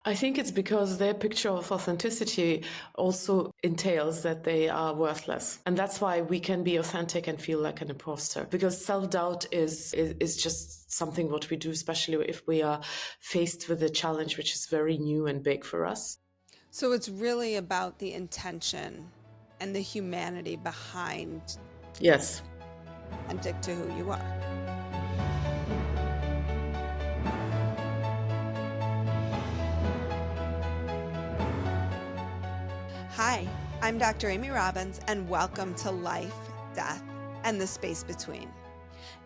I think it's because their picture of authenticity also entails that they are worthless. And that's why we can be authentic and feel like an imposter. Because self-doubt is just something what we do, especially if we are faced with a challenge which is very new and big for us. So it's really about the intention and the humanity behind Yes. authentic to who you are. Hi, I'm Dr. Amy Robbins, and welcome to Life, Death, and the Space Between.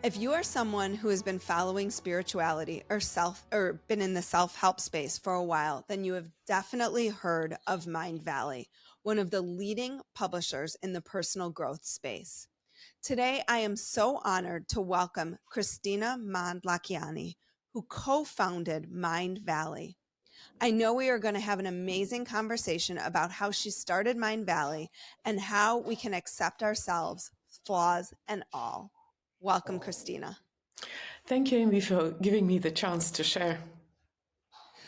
If you are someone who has been following spirituality or been in the self-help space for a while, then you have definitely heard of Mindvalley, one of the leading publishers in the personal growth space. Today, I am so honored to welcome Kristina Mand-Lakhiani, who co-founded Mindvalley. I know we are going to have an amazing conversation about how she started Mindvalley and how we can accept ourselves, flaws and all. Welcome, Kristina. Thank you, Amy, for giving me the chance to share.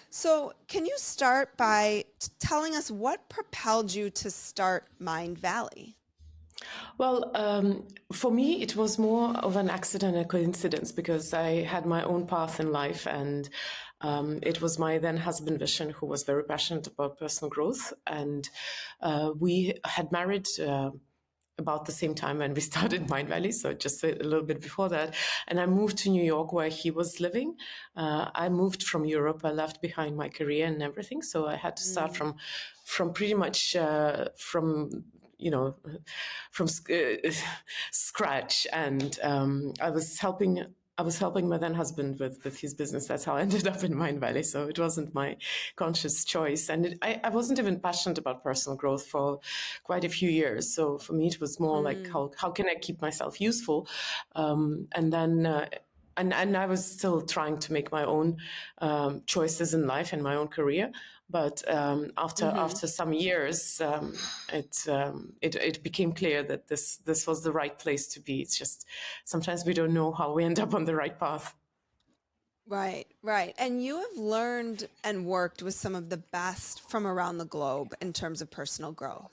So can you start by telling us what propelled you to start Mindvalley? Well, for me, it was more of an accident, a coincidence, because I had my own path in life, and it was my then husband, Vishen, who was very passionate about personal growth, and we had married about the same time when we started Mindvalley, so just a little bit before that. And I moved to New York where he was living. I moved from Europe. I left behind my career and everything, so I had to start from pretty much from scratch. And I was helping my then husband with his business. That's how I ended up in Mindvalley. So it wasn't my conscious choice. And I wasn't even passionate about personal growth for quite a few years. So for me, it was more like, how can I keep myself useful? And then and I was still trying to make my own choices in life and my own career. But after some years, it became clear that this was the right place to be. It's just sometimes we don't know how we end up on the right path. Right. And you have learned and worked with some of the best from around the globe in terms of personal growth.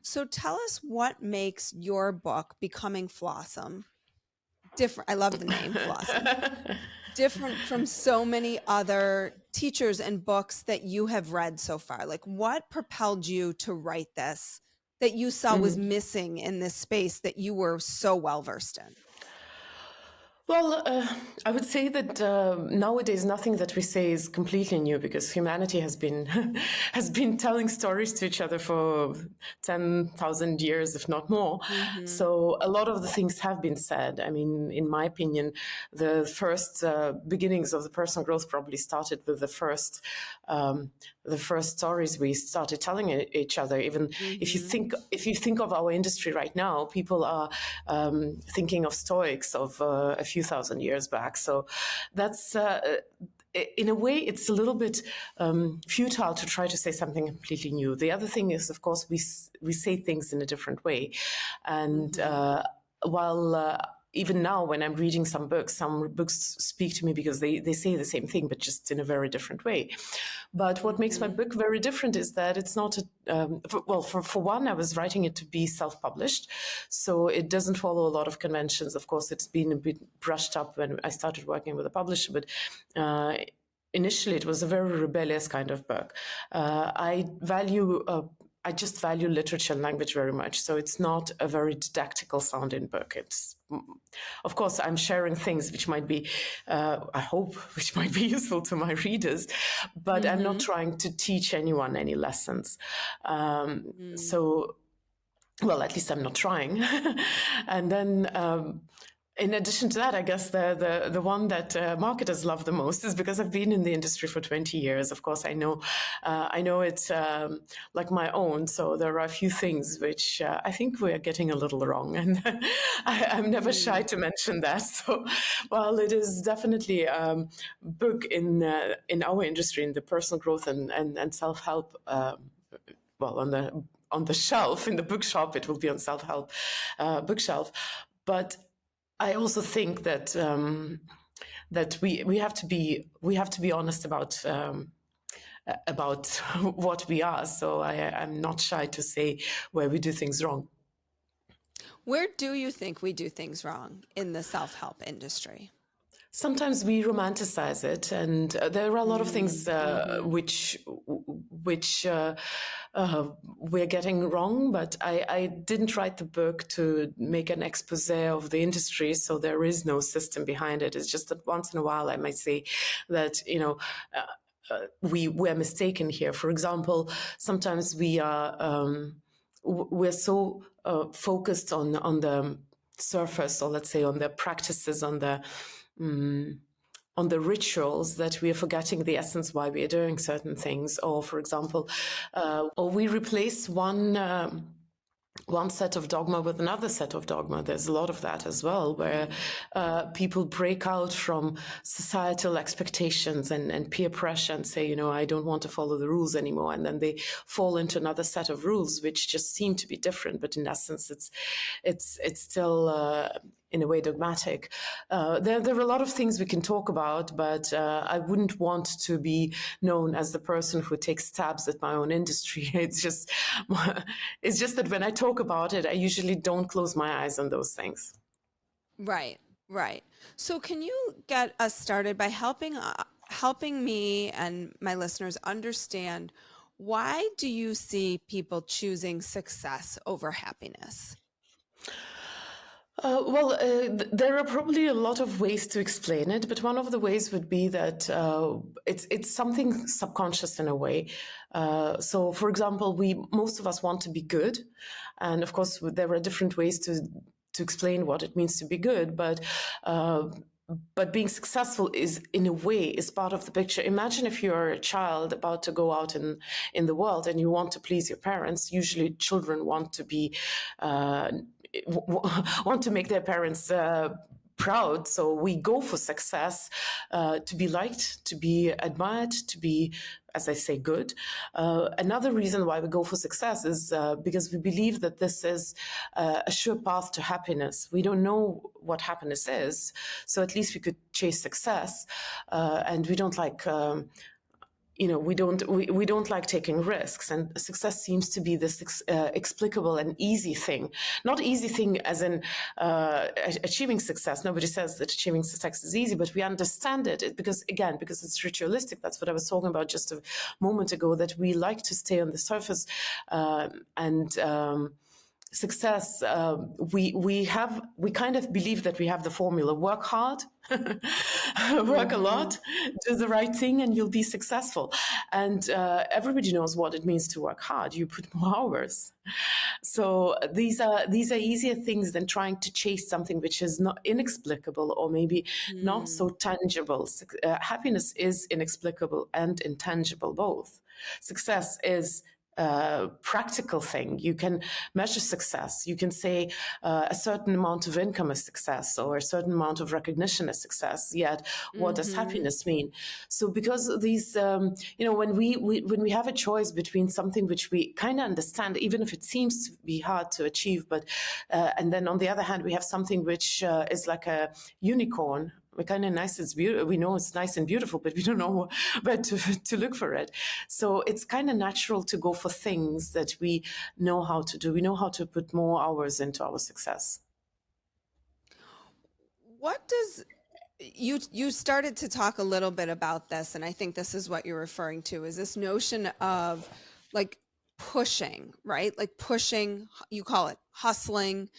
So tell us what makes your book, Becoming Flawesome, different. I love the name, Flawesome. Different from so many other teachers and books that you have read so far. Like, what propelled you to write this that you saw was missing in this space that you were so well versed in? Well, I would say that nowadays nothing that we say is completely new, because humanity has been has been telling stories to each other for 10,000 years, if not more. So a lot of the things have been said. I mean, in my opinion, the first beginnings of the personal growth probably started with the first stories we started telling each other. Even if you think of our industry right now, people are thinking of Stoics of a few thousand years back. So that's in a way, it's a little bit futile to try to say something completely new. The other thing is, of course, we say things in a different way, and while even now, when I'm reading some books speak to me because they say the same thing, but just in a very different way. But what makes my book very different is that it's not for one, I was writing it to be self-published, so it doesn't follow a lot of conventions. Of course, it's been a bit brushed up when I started working with a publisher, but initially it was a very rebellious kind of book. I just value literature and language very much. So it's not a very didactical sounding book. It's, of course, I'm sharing things which might be, I hope, which might be useful to my readers, but I'm not trying to teach anyone any lessons. So, well, at least I'm not trying. And then, in addition to that, I guess the one that marketers love the most is because I've been in the industry for 20 years. Of course, I know it like my own. So there are a few things which I think we are getting a little wrong, and I'm never shy to mention that. So, while it is definitely a book in our industry, in the personal growth and self-help, well, on the shelf in the bookshop, it will be on self-help bookshelf, but I also think that we have to be honest about about what we are. So I'm not shy to say where we do things wrong. Where do you think we do things wrong in the self-help industry? Sometimes we romanticize it, and there are a lot of things which we're getting wrong. But I didn't write the book to make an expose of the industry, so there is no system behind it. It's just that once in a while I might say that we're mistaken here. For example, sometimes we're so focused on the surface, or let's say on the practices, on the rituals, that we are forgetting the essence why we are doing certain things. Or, for example, or we replace one set of dogma with another set of dogma. There's a lot of that as well, where people break out from societal expectations and peer pressure and say, I don't want to follow the rules anymore. And then they fall into another set of rules, which just seem to be different. But in essence, it's still in a way dogmatic. There are a lot of things we can talk about, but I wouldn't want to be known as the person who takes stabs at my own industry. It's just that when I talk about it, I usually don't close my eyes on those things. Right. So can you get us started by helping me and my listeners understand, why do you see people choosing success over happiness? There are probably a lot of ways to explain it, but one of the ways would be that it's something subconscious in a way. So, for example, most of us want to be good, and of course there are different ways to explain what it means to be good, but being successful is part of the picture. Imagine if you're a child about to go out in the world and you want to please your parents. Usually children want to make their parents proud. So we go for success, to be liked, to be admired, to be, as I say, good. Another reason why we go for success is because we believe that this is a sure path to happiness. We don't know what happiness is, so at least we could chase success, and we don't like. We don't like taking risks, and success seems to be this explicable and easy thing. Not easy thing as in achieving success. Nobody says that achieving success is easy, but we understand it because it's ritualistic. That's what I was talking about just a moment ago, that we like to stay on the surface, and success, we kind of believe that we have the formula: work hard, work a lot, do the right thing, and you'll be successful. And everybody knows what it means to work hard. You put more hours. So these are easier things than trying to chase something which is not inexplicable, or maybe not so tangible. Happiness is inexplicable and intangible both. Success is practical thing. You can measure success. You can say a certain amount of income is success, or a certain amount of recognition is success. Yet, what does happiness mean? So, because these, when we have a choice between something which we kind of understand, even if it seems to be hard to achieve, but and then on the other hand, we have something which is like a unicorn. We're kind of nice. It's beautiful. We know it's nice and beautiful, but we don't know where to look for it. So it's kind of natural to go for things that we know how to do. We know how to put more hours into our success. What does you started to talk a little bit about this, and I think this is what you're referring to, is this notion of like pushing, right? Like pushing, you call it hustling.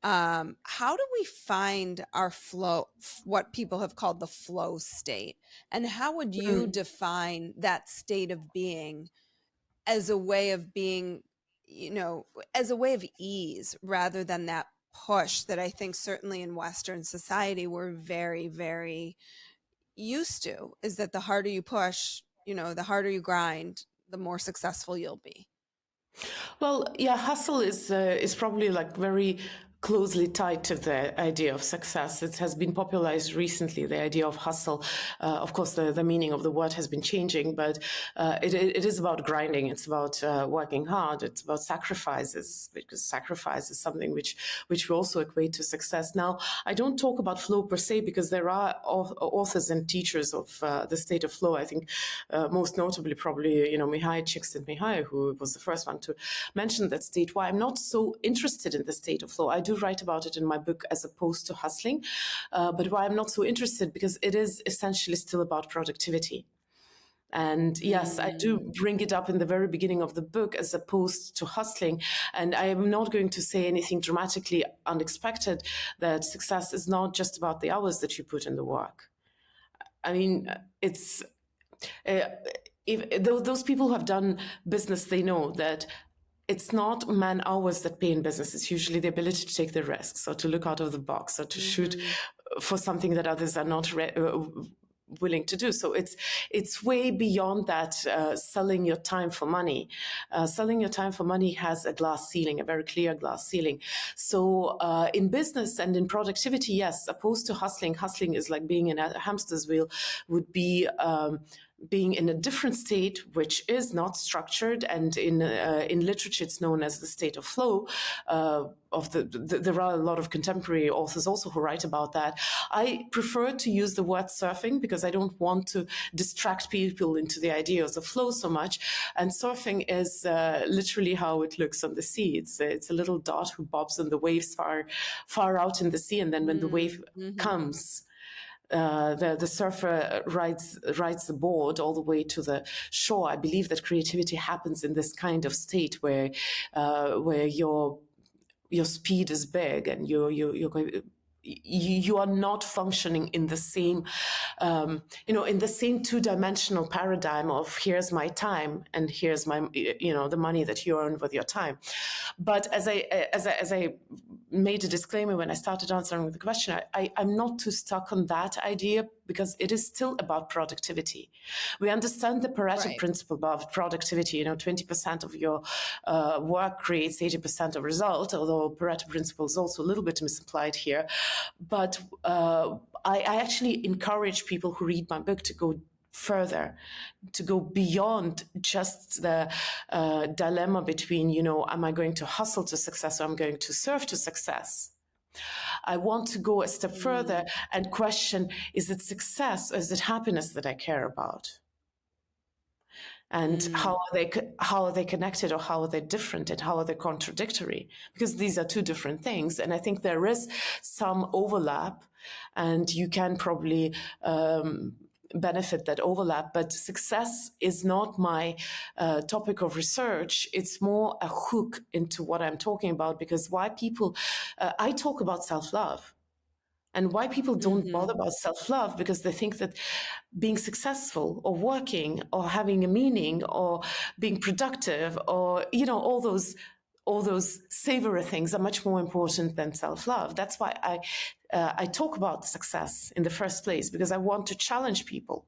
How do we find our flow, what people have called the flow state? And how would you define that state of being as a way of being, as a way of ease, rather than that push that I think certainly in Western society we're very, very used to, is that the harder you push, the harder you grind, the more successful you'll be. Well, yeah, hustle is probably like very closely tied to the idea of success. It has been popularized recently, the idea of hustle. Of course, the meaning of the word has been changing, but it is about grinding. It's about working hard. It's about sacrifices, because sacrifice is something which we also equate to success. Now, I don't talk about flow per se, because there are authors and teachers of the state of flow. I think most notably, probably, Mihai Csikszentmihalyi, who was the first one to mention that state. Why I'm not so interested in the state of flow, I do write about it in my book as opposed to hustling, but why I'm not so interested, because it is essentially still about productivity. And yes, I do bring it up in the very beginning of the book as opposed to hustling. And I am not going to say anything dramatically unexpected, that success is not just about the hours that you put in the work. I mean, it's those people who have done business, they know that it's not man hours that pay in business. It's usually the ability to take the risks, or to look out of the box, or to shoot for something that others are not willing to do. So it's way beyond that selling your time for money. Selling your time for money has a glass ceiling, a very clear glass ceiling. So in business and in productivity, yes, opposed to hustling. Hustling is like being in a hamster's wheel, would be being in a different state, which is not structured, and in literature it's known as the state of flow. There are a lot of contemporary authors also who write about that. I prefer to use the word surfing, because I don't want to distract people into the ideas of flow so much. And surfing is literally how it looks on the sea. It's a little dot who bobs on the waves far out in the sea, and then when the wave comes, the surfer rides the board all the way to the shore. I believe that creativity happens in this kind of state where your speed is big, and you are not functioning in the same, in the same two-dimensional paradigm of here's my time and here's my, the money that you earn with your time. But as I made a disclaimer when I started answering the question, I'm not too stuck on that idea, because it is still about productivity. We understand the Pareto principle about productivity. 20% of your work creates 80% of result, although Pareto principle is also a little bit misapplied here. But I actually encourage people who read my book to go further, to go beyond just the dilemma between, am I going to hustle to success, or I'm going to serve to success? I want to go a step further and question, is it success or is it happiness that I care about? And how are they connected, or how are they different, and how are they contradictory? Because these are two different things. And I think there is some overlap, and you can probably benefit that overlap. But success is not my topic of research. It's more a hook into what I'm talking about, because why people, I talk about self-love. And why people don't bother about self-love, because they think that being successful or working or having a meaning or being productive or, all those savory things are much more important than self-love. That's why I talk about success in the first place, because I want to challenge people.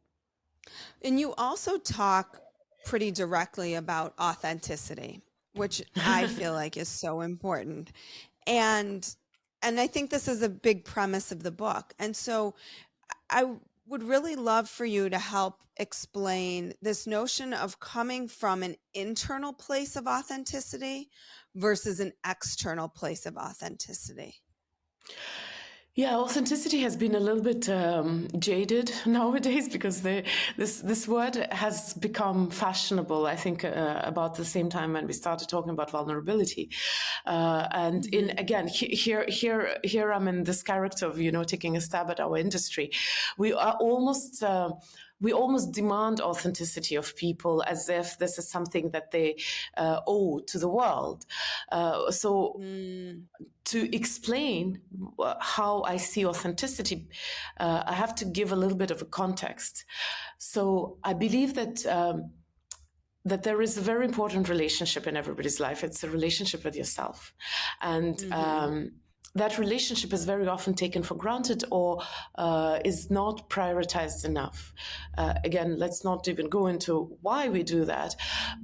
And you also talk pretty directly about authenticity, which I feel like is so important. And I think this is a big premise of the book. And so I would really love for you to help explain this notion of coming from an internal place of authenticity versus an external place of authenticity. Yeah, authenticity has been a little bit jaded nowadays, because this word has become fashionable, I think, about the same time when we started talking about vulnerability. And here I'm in this character of, taking a stab at our industry. We are almost... we almost demand authenticity of people as if this is something that they owe to the world. To explain how I see authenticity, I have to give a little bit of a context. So I believe that that there is a very important relationship in everybody's life. It's a relationship with yourself. And that relationship is very often taken for granted or is not prioritized enough. Again, let's not even go into why we do that,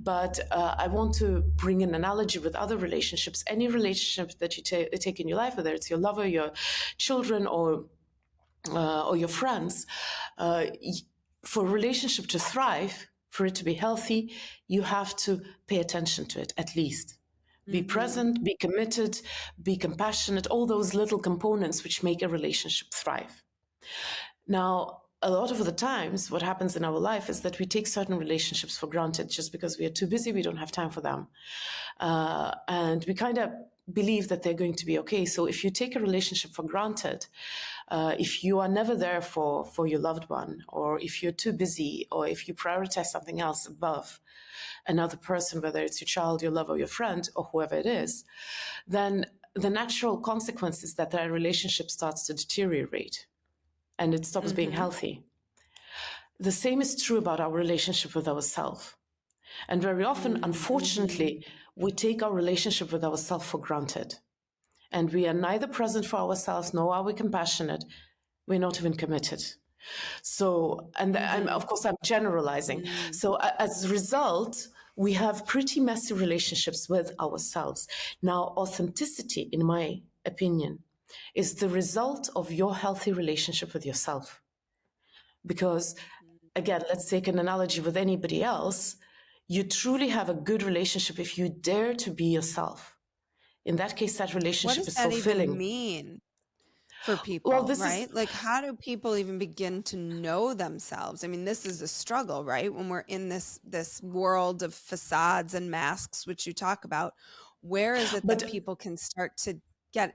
but I want to bring an analogy with other relationships. Any relationship that you take in your life, whether it's your lover, your children, or your friends, for a relationship to thrive, for it to be healthy, you have to pay attention to it at least. Be present, be committed, be compassionate, all those little components which make a relationship thrive. Now, a lot of the times, what happens in our life is that we take certain relationships for granted just because we are too busy, we don't have time for them. And we kind of believe that they're going to be okay. So if you take a relationship for granted, if you are never there for your loved one, or if you're too busy, or if you prioritize something else above another person, whether it's your child, your lover, your friend, or whoever it is, then the natural consequence is that that relationship starts to deteriorate and it stops being healthy. The same is true about our relationship with ourselves. And very often, unfortunately, we take our relationship with ourselves for granted. And we are neither present for ourselves, nor are we compassionate. We're not even committed. So, and of course, I'm generalizing. So as a result, we have pretty messy relationships with ourselves. Now, authenticity, in my opinion, is the result of your healthy relationship with yourself. Because, again, let's take an analogy with anybody else. You truly have a good relationship if you dare to be yourself. In that case, that relationship is fulfilling. What does that even mean for people, right? Like, how do people even begin to know themselves? I mean, this is a struggle, right? When we're in this world of facades and masks, which you talk about, where is it that people can start to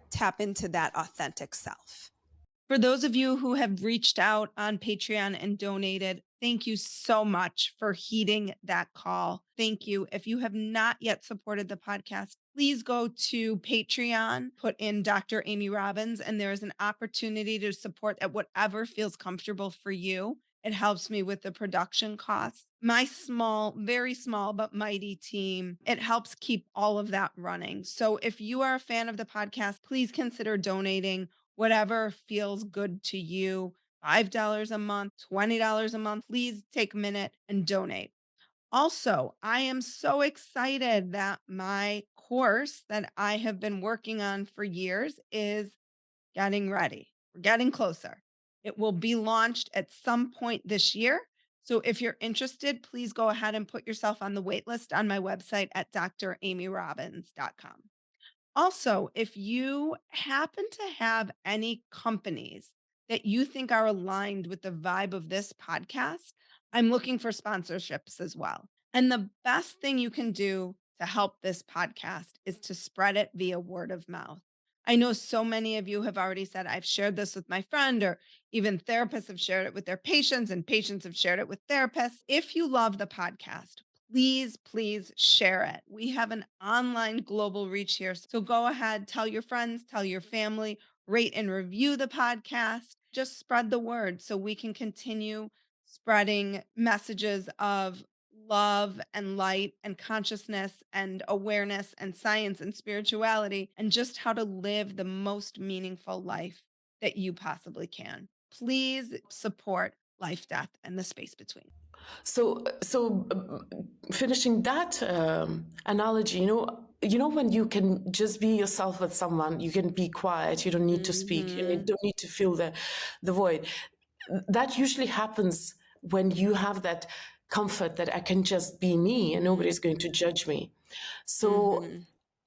tap into that authentic self? For those of you who have reached out on Patreon and donated, thank you so much for heeding that call. Thank you. If you have not yet supported the podcast, please go to Patreon, put in Dr. Amy Robbins, and there is an opportunity to support at whatever feels comfortable for you. It helps me with the production costs. My small, very small, but mighty team, it helps keep all of that running. So if you are a fan of the podcast, please consider donating whatever feels good to you. $5 a month, $20 a month. Please take a minute and donate. Also, I am so excited that my course that I have been working on for years is getting ready. We're getting closer. It will be launched at some point this year. So if you're interested, please go ahead and put yourself on the wait list on my website at dramyrobbins.com. Also, if you happen to have any companies that you think are aligned with the vibe of this podcast, I'm looking for sponsorships as well. And the best thing you can do to help this podcast is to spread it via word of mouth. I know so many of you have already said, I've shared this with my friend, or even therapists have shared it with their patients, and patients have shared it with therapists. If you love the podcast, please share it. We have an online global reach here. So go ahead, tell your friends, tell your family, rate and review the podcast. Just spread the word so we can continue spreading messages of love and light and consciousness and awareness and science and spirituality, and just how to live the most meaningful life that you possibly can. Please support life, death, and the space between. So finishing that analogy, you know when you can just be yourself with someone, you can be quiet, you don't need to speak, you don't need to feel the void. That usually happens when you have that comfort that I can just be me and nobody's going to judge me. So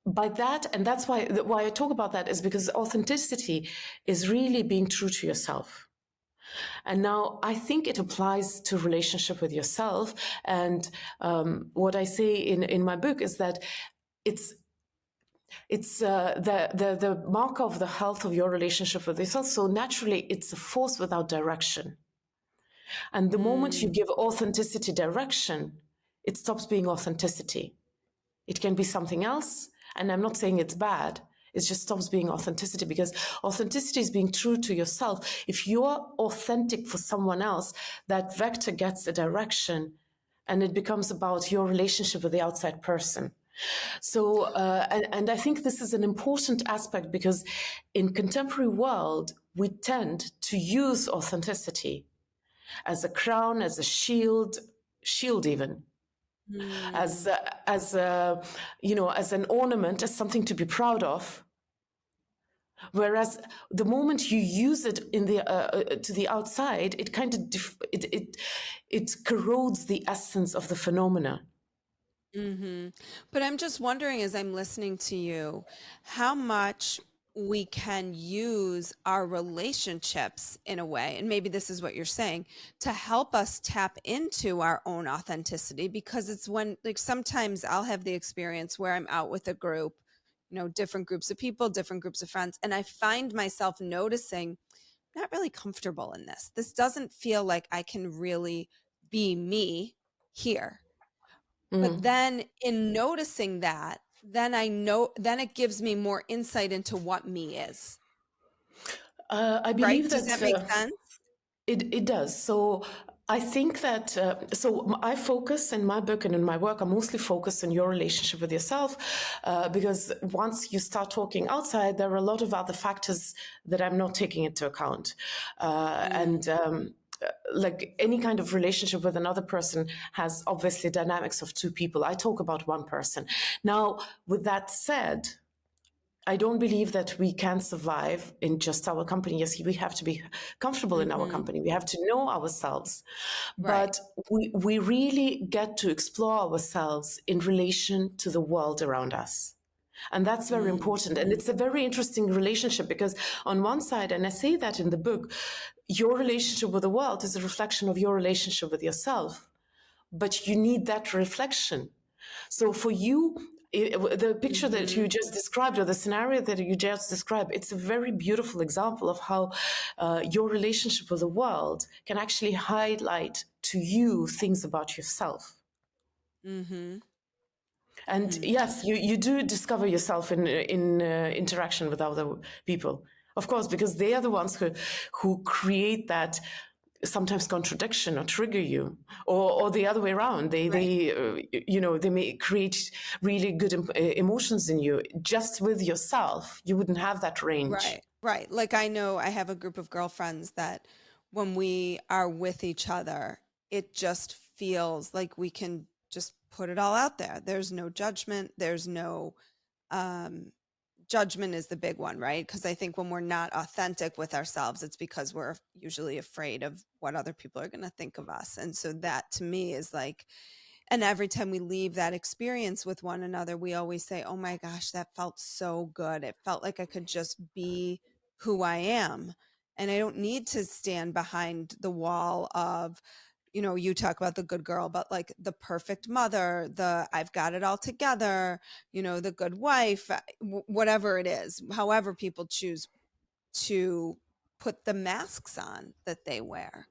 by that, and that's why I talk about that, is because authenticity is really being true to yourself. And now I think it applies to relationship with yourself. And what I say in my book is that it's the marker of the health of your relationship with yourself. So naturally, it's a force without direction. And the moment you give authenticity direction, it stops being authenticity. It can be something else. And I'm not saying it's bad. It just stops being authenticity, because authenticity is being true to yourself. If you're authentic for someone else, that vector gets a direction and it becomes about your relationship with the outside person. So, and I think this is an important aspect because in contemporary world, we tend to use authenticity as a crown, as a shield even, as as an ornament, as something to be proud of. Whereas the moment you use it in the to the outside, it kind of it corrodes the essence of the phenomena. But I'm just wondering, as I'm listening to you, how much we can use our relationships in a way, and maybe this is what you're saying, to help us tap into our own authenticity. Because it's when, like, sometimes I'll have the experience where I'm out with a group, different groups of people, different groups of friends, and I find myself noticing, not really comfortable in this. This doesn't feel like I can really be me here. But then in noticing that, then it gives me more insight into what me is. I Right? believe Does that that make sense? it does. So I think that so I focus in my book and in my work. I mostly focus on your relationship with yourself because once you start talking outside, there are a lot of other factors that I'm not taking into account, and. Like any kind of relationship with another person has obviously dynamics of two people. I talk about one person. Now, with that said, I don't believe that we can survive in just our company. Yes, we have to be comfortable in our company. We have to know ourselves. Right. But we really get to explore ourselves in relation to the world around us. And that's very important. And it's a very interesting relationship because, on one side, and I say that in the book, your relationship with the world is a reflection of your relationship with yourself. But you need that reflection. So for you, the picture that you just described or the scenario that you just described, it's a very beautiful example of how your relationship with the world can actually highlight to you things about yourself. And yes, you do discover yourself in interaction with other people, of course, because they are the ones who create that sometimes contradiction or trigger you, or the other way around. They may create really good emotions in you. Just with yourself, you wouldn't have that range. Right. Like, I know I have a group of girlfriends that when we are with each other, it just feels like we can just put it all out there. There's no judgment. There's no judgment is the big one, right? Because I think when we're not authentic with ourselves, it's because we're usually afraid of what other people are going to think of us. And so that to me is like, and every time we leave that experience with one another, we always say, oh my gosh, that felt so good. It felt like I could just be who I am. And I don't need to stand behind the wall of, you talk about the good girl, but like the perfect mother, the I've got it all together, the good wife, whatever it is, however people choose to put the masks on that they wear.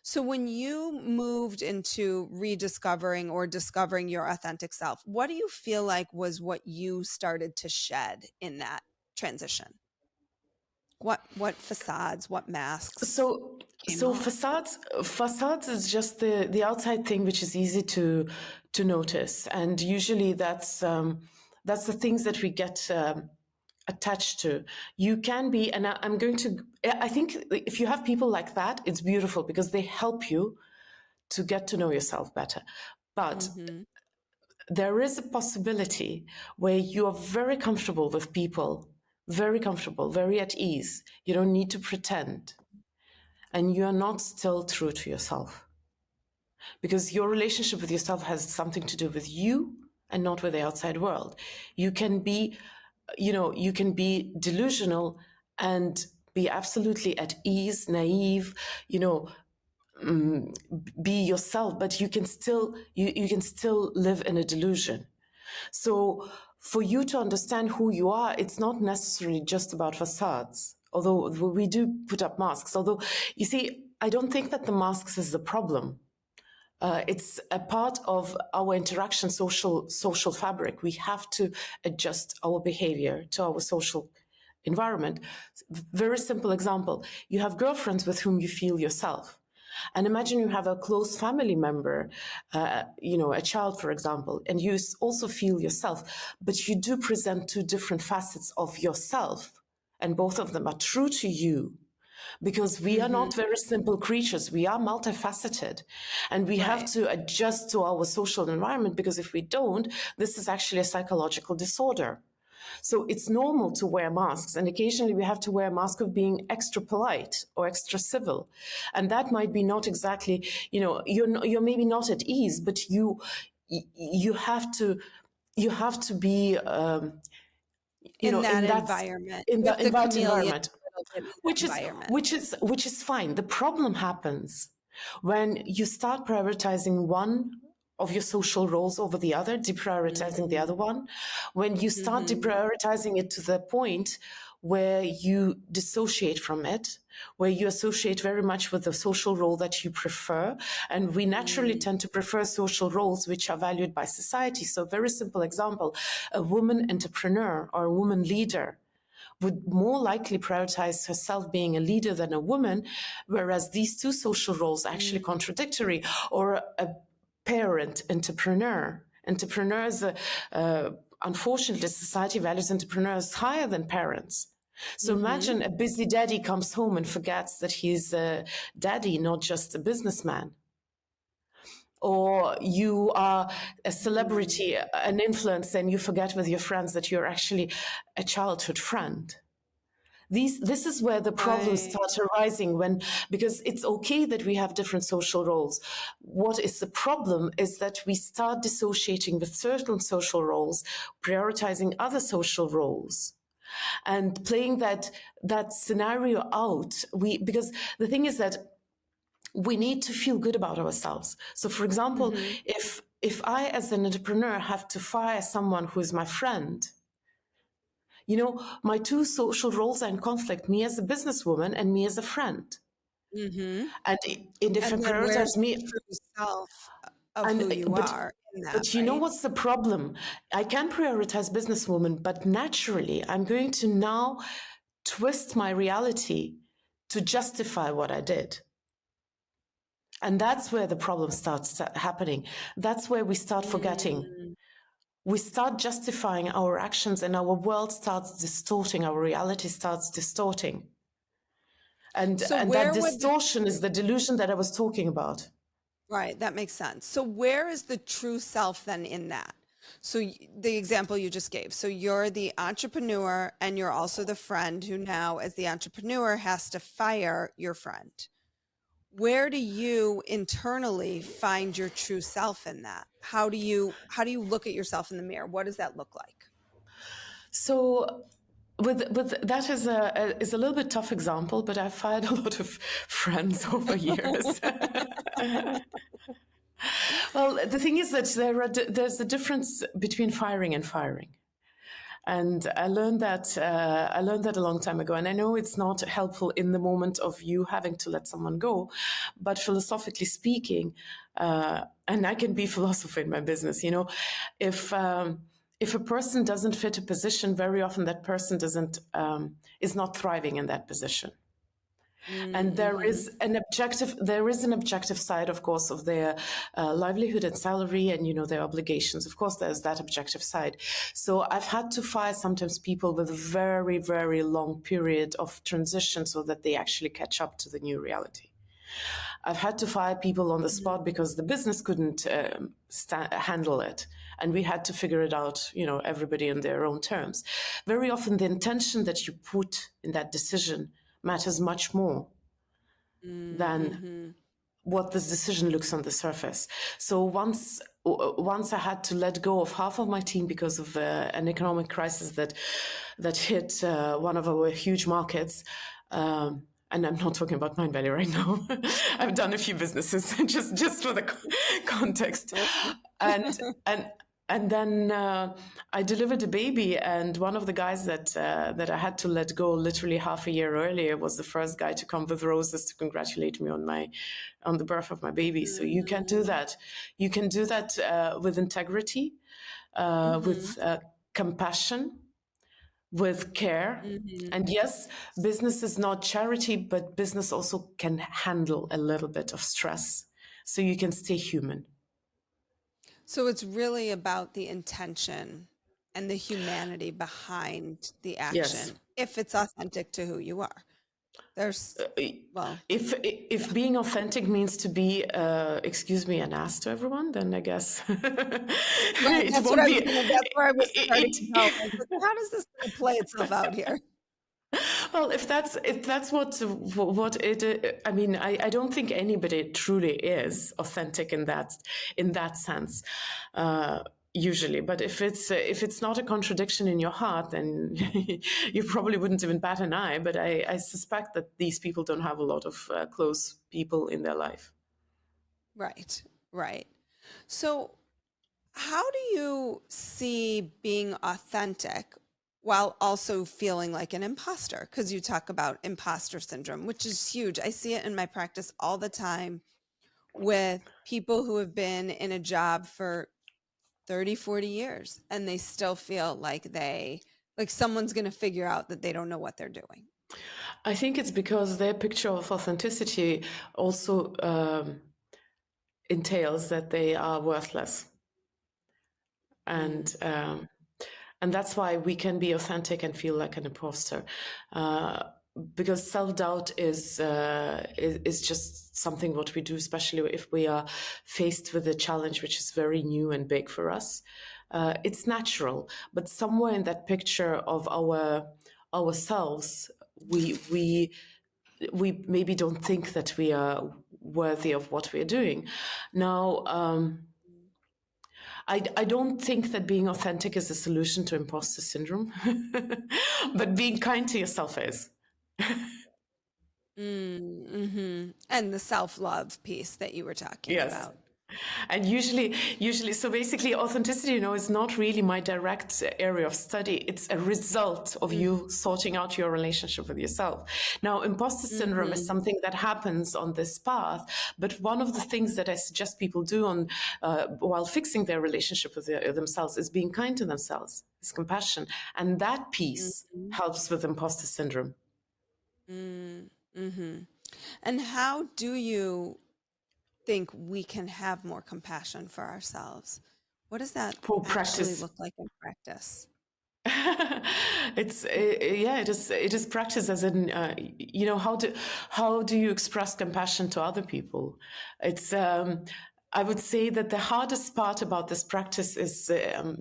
So when you moved into rediscovering or discovering your authentic self, what do you feel like was what you started to shed in that transition? What facades, what masks came So off? facades is just the outside thing, which is easy to notice, and usually that's the things that we get attached to. You can be, and I'm going to. I think if you have people like that, it's beautiful because they help you to get to know yourself better. But there is a possibility where you are very comfortable with people, very comfortable, very at ease. You don't need to pretend, and you are not still true to yourself, because your relationship with yourself has something to do with you and not with the outside world. You can be, you can be delusional and be absolutely at ease, naive, be yourself, but you can still you can still live in a delusion. So for you to understand who you are, it's not necessarily just about facades, although we do put up masks. Although, you see, I don't think that the masks is the problem. It's a part of our interaction, social fabric. We have to adjust our behavior to our social environment. Very simple example. You have girlfriends with whom you feel yourself. And imagine you have a close family member, a child, for example, and you also feel yourself, but you do present two different facets of yourself, and both of them are true to you. Because we are not very simple creatures. We are multifaceted, and we have to adjust to our social environment, because if we don't, this is actually a psychological disorder. So it's normal to wear masks, and occasionally we have to wear a mask of being extra polite or extra civil, and that might be not exactly, you're maybe not at ease, but you have to be in that environment, which is fine. The problem happens when you start prioritizing one of your social roles over the other, deprioritizing the other one, when you start deprioritizing it to the point where you dissociate from it, where you associate very much with the social role that you prefer. And we naturally tend to prefer social roles which are valued by society. So a very simple example, a woman entrepreneur or a woman leader would more likely prioritize herself being a leader than a woman, whereas these two social roles are actually contradictory. Or a parent entrepreneur. Entrepreneurs, unfortunately, society values entrepreneurs higher than parents. So imagine a busy daddy comes home and forgets that he's a daddy, not just a businessman. Or you are a celebrity, an influencer, and you forget with your friends that you're actually a childhood friend. This is where the problems start arising, because it's okay that we have different social roles. What is the problem is that we start dissociating with certain social roles, prioritizing other social roles, and playing that scenario out. Because the thing is that we need to feel good about ourselves. So, for example, if I, as an entrepreneur, have to fire someone who is my friend, my two social roles are in conflict, me as a businesswoman and me as a friend. And if I prioritize me, true self of who you are in that, but you know what's the problem? I can prioritize businesswoman, but naturally I'm going to now twist my reality to justify what I did. And that's where the problem starts happening. That's where we start forgetting. We start justifying our actions, and our world starts distorting, our reality starts distorting. And that distortion is the delusion that I was talking about. Right, that makes sense. So where is the true self then in that? So the example you just gave. So you're the entrepreneur, and you're also the friend who now, as the entrepreneur, has to fire your friend. Where do you internally find your true self in that? How do you look at yourself in the mirror? What does that look like? So with that is a little bit tough example, but I've fired a lot of friends over years. Well, the thing is that there's a difference between firing and firing. And I learned that a long time ago. And I know it's not helpful in the moment of you having to let someone go, but philosophically speaking, and I can be philosopher in my business, if a person doesn't fit a position, very often that person is not thriving in that position. And there is an objective side, of course, of their livelihood and salary and, their obligations. Of course, there's that objective side. So I've had to fire sometimes people with a very, very long period of transition so that they actually catch up to the new reality. I've had to fire people on the spot because the business couldn't handle it. And we had to figure it out, everybody on their own terms. Very often the intention that you put in that decision matters much more than what this decision looks on the surface. So once I had to let go of half of my team because of an economic crisis that hit one of our huge markets, and I'm not talking about Mindvalley right now. I've done a few businesses just for the context, and then I delivered a baby, and one of the guys that I had to let go literally half a year earlier was the first guy to come with roses to congratulate me on the birth of my baby. So you can do that. You can do that with integrity, with compassion, with care. Mm-hmm. And yes, business is not charity, but business also can handle a little bit of stress. So you can stay human. So it's really about the intention and the humanity behind the Yes. action, if it's authentic to who you are. There's, well, If being authentic means to be, excuse me, an ass to everyone, then I guess well, it that's what won't I be. was gonna, that's where I was starting to go. I was It, like, how does this gonna play itself out here? well, if that's what it, I mean, I don't think anybody truly is authentic in that sense, usually. But if it's not a contradiction in your heart, then you probably wouldn't even bat an eye. But I suspect that these people don't have a lot of close people in their life. Right, right. So how do you see being authentic while also feeling like an imposter? Because you talk about imposter syndrome, which is huge. I see it in my practice all the time with people who have been in a job for 30, 40 years and they still feel like someone's going to figure out that they don't know what they're doing. I think it's because their picture of authenticity also entails that they are worthless. And that's why we can be authentic and feel like an imposter, because self-doubt is just something what we do, especially if we are faced with a challenge which is very new and big for us. It's natural, but somewhere in that picture of ourselves, we maybe don't think that we are worthy of what we are doing. Now, I don't think that being authentic is a solution to imposter syndrome, but being kind to yourself is. Mm-hmm. And the self-love piece that you were talking Yes. about. And usually, so basically authenticity, is not really my direct area of study. It's a result of you sorting out your relationship with yourself. Now, imposter syndrome is something that happens on this path, but one of the things that I suggest people do while fixing their relationship with themselves is being kind to themselves, is compassion. And that piece helps with imposter syndrome. Mm-hmm. And how do you think we can have more compassion for ourselves? What does that actually look like in practice? It's it is practice, as in how do you express compassion to other people? It's I would say that the hardest part about this practice is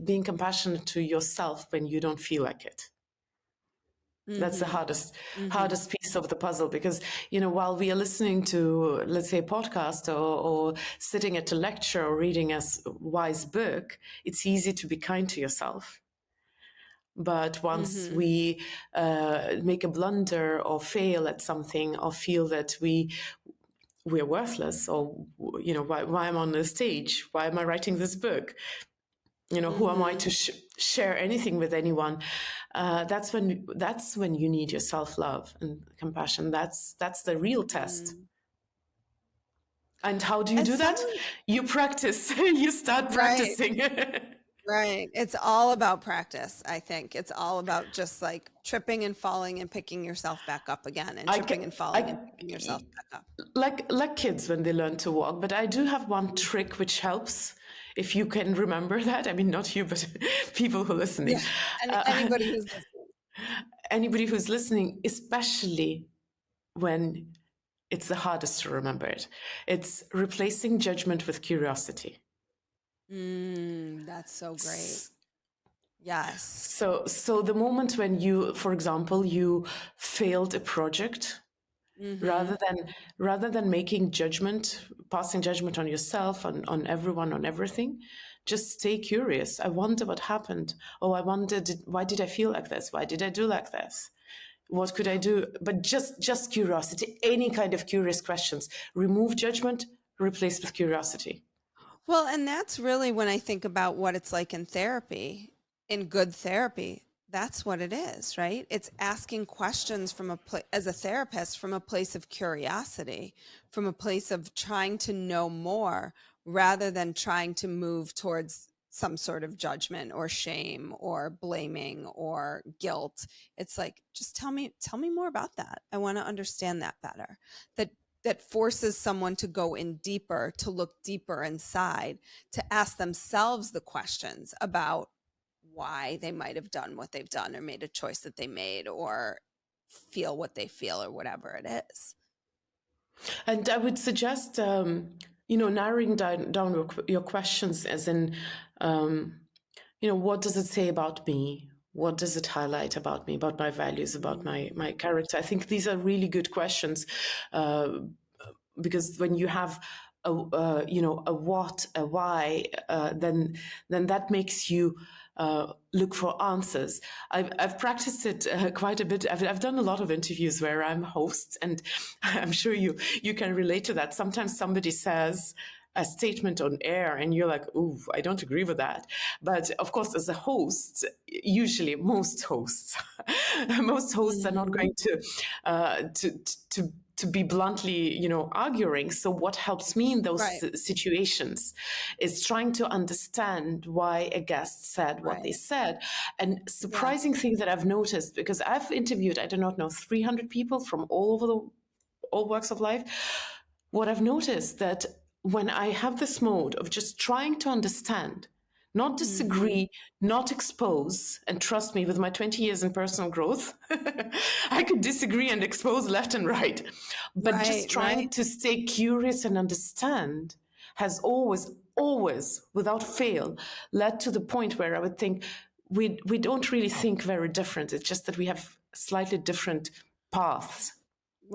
being compassionate to yourself when you don't feel like it. That's the hardest piece of the puzzle, because while we are listening to, let's say, a podcast or sitting at a lecture or reading a wise book, it's easy to be kind to yourself. But once we make a blunder or fail at something or feel that we're worthless, or why I'm on the stage, why am I writing this book, who am I to share anything with anyone? That's when you need your self-love and compassion. That's the real test. And how do you do that? You practice. You start practicing. Right. It's all about practice, I think. It's all about just like tripping and falling and picking yourself back up again, and tripping and falling and picking yourself back up. Like kids when they learn to walk. But I do have one trick which helps, if you can remember that. I mean, not you, but people who are listening. Yeah. Anybody who's listening. Anybody who's listening, especially when it's the hardest to remember it. It's replacing judgment with curiosity. That's so great. Yes. So the moment when you, for example, you failed a project, rather than making passing judgment on yourself, on everyone, on everything, just stay curious. I wonder what happened. Oh, I wondered, why did I feel like this? Why did I do like this? What could I do? But just curiosity, any kind of curious questions. Remove judgment, replace with curiosity. Well, and that's really when I think about what it's like in therapy, in good therapy. That's what it is, right? It's asking questions as a therapist, from a place of curiosity, from a place of trying to know more, rather than trying to move towards some sort of judgment or shame or blaming or guilt. It's like, just tell me more about that. I want to understand that better. That forces someone to go in deeper, to look deeper inside, to ask themselves the questions about why they might have done what they've done or made a choice that they made or feel what they feel or whatever it is. And I would suggest, narrowing down your questions as in, what does it say about me? What does it highlight about me, about my values, about my character? I think these are really good questions, because when you have a what, a why, then that makes you look for answers. I've practiced it quite a bit. I've done a lot of interviews where I'm host, and I'm sure you can relate to that. Sometimes somebody says a statement on air and you're like, ooh, I don't agree with that. But of course, as a host, usually most hosts are not going to be bluntly, arguing. So what helps me in those situations is trying to understand why a guest said what they said. And surprising thing that I've noticed, because I've interviewed, I do not know, 300 people from all over all walks of life. What I've noticed that when I have this mode of just trying to understand, not disagree, not expose, and trust me, with my 20 years in personal growth, I could disagree and expose left and right. But just trying to stay curious and understand has always, without fail, led to the point where I would think we don't really think very different. It's just that we have slightly different paths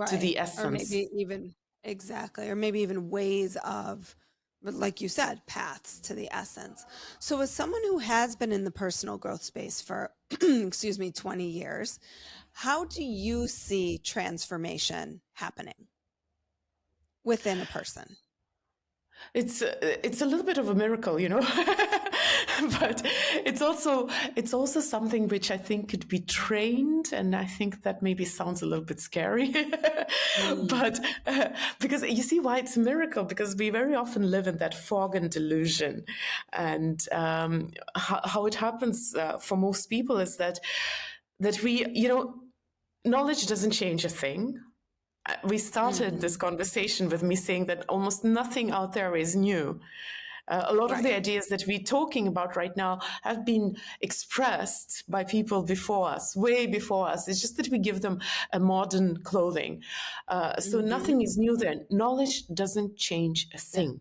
to the essence. Or maybe even, exactly, or maybe even ways of, like you said, paths to the essence. So as someone who has been in the personal growth space for, 20 years, how do you see transformation happening within a person? It's a little bit of a miracle, but it's also something which I think could be trained, and I think that maybe sounds a little bit scary, but because you see why it's a miracle, because we very often live in that fog and delusion, and how it happens for most people is that we, knowledge doesn't change a thing. We started this conversation with me saying that almost nothing out there is new. A lot of the ideas that we're talking about right now have been expressed by people before us, way before us. It's just that we give them a modern clothing. So nothing is new there. Knowledge doesn't change a thing.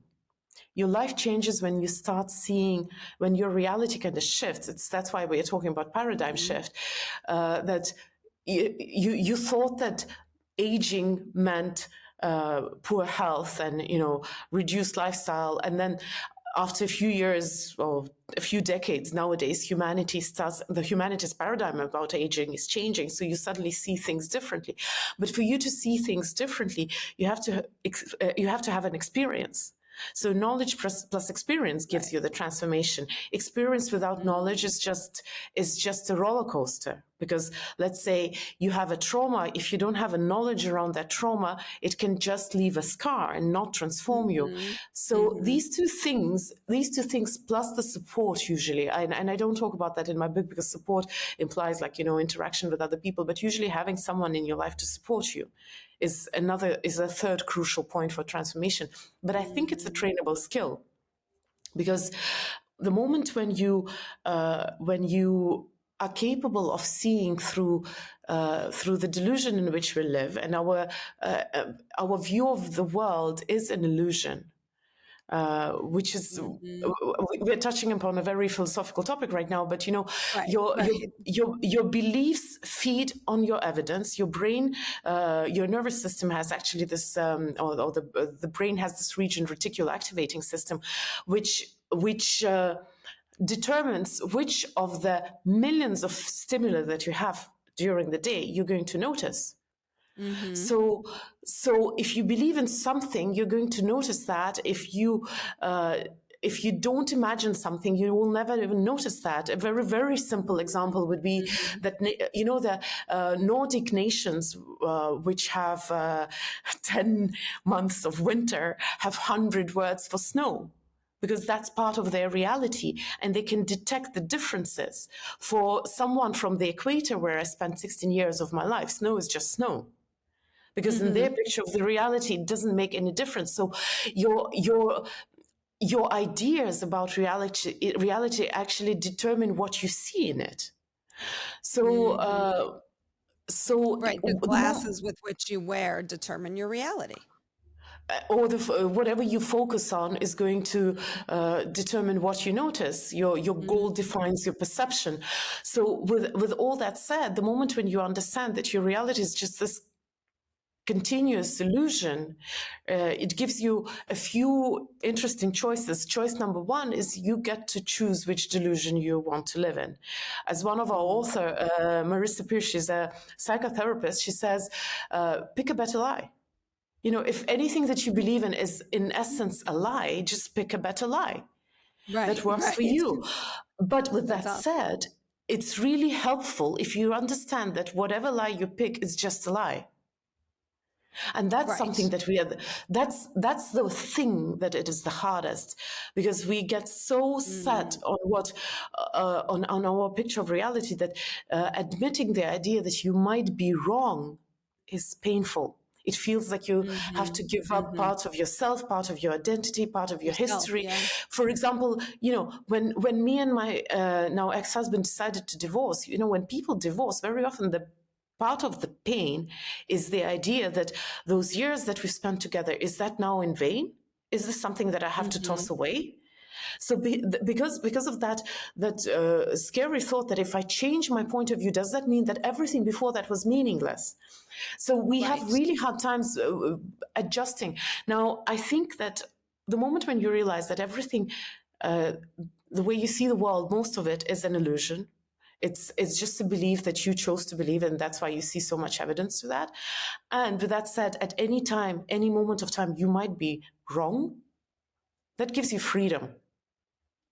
Your life changes when you start seeing, when your reality kind of shifts. That's why we're talking about paradigm shift, that you thought that aging meant poor health and reduced lifestyle, and then after a few years or a few decades, nowadays the humanity's paradigm about aging is changing, so you suddenly see things differently. But for you to see things differently, you have to have an experience. So knowledge plus experience gives you the transformation. Experience without knowledge is just a roller coaster. Because let's say you have a trauma, if you don't have a knowledge around that trauma, it can just leave a scar and not transform you. So these two things plus the support usually, and I don't talk about that in my book because support implies interaction with other people, but usually having someone in your life to support you is a third crucial point for transformation. But I think it's a trainable skill, because the moment when you are capable of seeing through the delusion in which we live, and our view of the world is an illusion, which is we're touching upon a very philosophical topic right now. But your beliefs feed on your evidence. Your brain, your nervous system has actually this, or the brain has this region reticular activating system, which determines which of the millions of stimuli that you have during the day you're going to notice. So if you believe in something, you're going to notice that. If you don't imagine something, you will never even notice that. A very, very simple example would be that, the Nordic nations, which have 10 months of winter, have 100 words for snow. because that's part of their reality, and they can detect the differences. For someone from the equator, where I spent 16 years of my life, snow is just snow. Because in their picture of the reality, it doesn't make any difference. So your ideas about reality actually determine what you see in it. So Right. The glasses with which you wear determine your reality. Or whatever you focus on is going to determine what you notice. Your goal defines your perception. So with all that said, the moment when you understand that your reality is just this continuous illusion, it gives you a few interesting choices. Choice number one is you get to choose which delusion you want to live in. As one of our author, Marissa Peer, she's a psychotherapist, she says, pick a better lie. You know, if anything that you believe in is in essence a lie, just pick a better lie that works for you. But with that said, it's really helpful if you understand that whatever lie you pick is just a lie. And that's something that that's the thing that it is the hardest, because we get so set on what, on our picture of reality, that admitting the idea that you might be wrong is painful. It feels like you have to give up part of yourself, part of your identity, part of your history. Yeah. For example, you know, when me and my now ex-husband decided to divorce, you know, when people divorce, very often the part of the pain is the idea that those years that we spent together, is that now in vain? Is this something that I have to toss away? So because of that scary thought that if I change my point of view, does that mean that everything before that was meaningless? So we have really hard times adjusting. Now, I think that the moment when you realize that everything, the way you see the world, most of it is an illusion. It's just a belief that you chose to believe, and that's why you see so much evidence to that. And with that said, at any time, any moment of time, you might be wrong. That gives you freedom.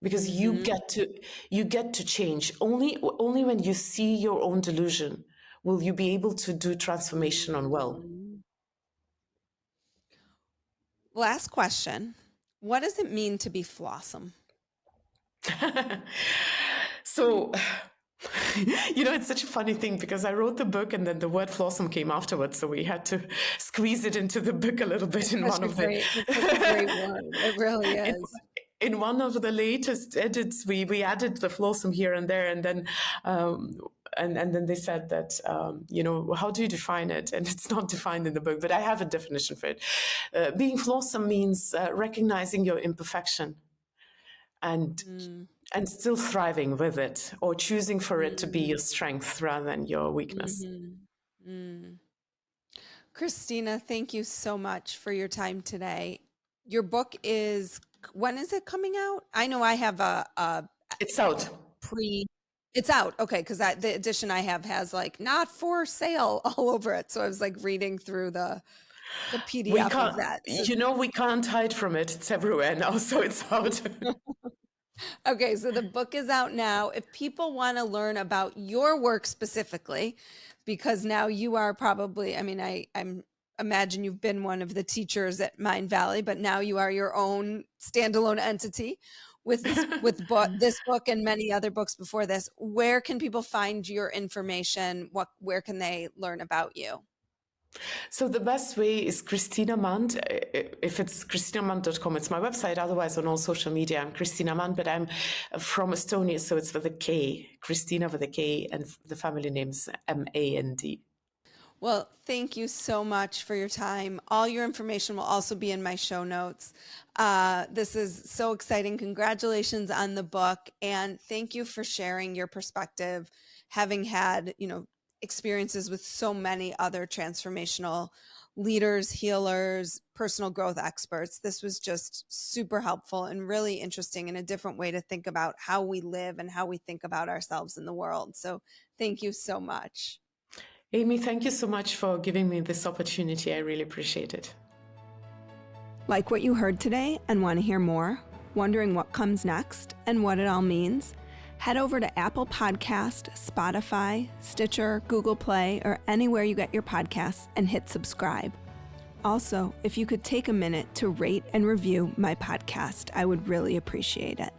Because you get to change. Only when you see your own delusion will you be able to do transformation on well. Last question. What does it mean to be Flawesome? So, you know, it's such a funny thing, because I wrote the book and then the word Flawesome came afterwards. So we had to squeeze it into the book a little bit in one of the... It's such a great word. It really is. In one of the latest edits, we added the Flawesome here and there, and then and then they said that you know, how do you define it? And it's not defined in the book, but I have a definition for it. Being Flawesome means recognizing your imperfection and still thriving with it, or choosing for it to be your strength rather than your weakness. Kristina, thank you so much for your time today. Your book is, when is it coming out? I know I have it's out. It's out. Okay. Cause the edition I have has like not for sale all over it. So I was like reading through the PDF of that. So, you know, we can't hide from it. It's everywhere now. So it's out. Okay. So the book is out now. If people want to learn about your work specifically, because now you are probably, I mean, I'm imagine you've been one of the teachers at Mindvalley, but now you are your own standalone entity with this book and many other books before this. Where can people find your information? Where can they learn about you? So the best way is Kristina Mand. If it's kristinamand.com, it's my website. Otherwise, on all social media, I'm Kristina Mand, but I'm from Estonia, so it's with a K, Kristina with a K, and the family name's M-A-N-D. Well, thank you so much for your time. All your information will also be in my show notes. This is so exciting. Congratulations on the book. And thank you for sharing your perspective, having had, you know, experiences with so many other transformational leaders, healers, personal growth experts. This was just super helpful and really interesting, and a different way to think about how we live and how we think about ourselves in the world. So thank you so much. Amy, thank you so much for giving me this opportunity. I really appreciate it. Like what you heard today and want to hear more? Wondering what comes next and what it all means? Head over to Apple Podcast, Spotify, Stitcher, Google Play, or anywhere you get your podcasts and hit subscribe. Also, if you could take a minute to rate and review my podcast, I would really appreciate it.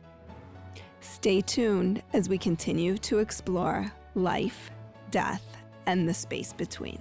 Stay tuned as we continue to explore life, death, and the space between.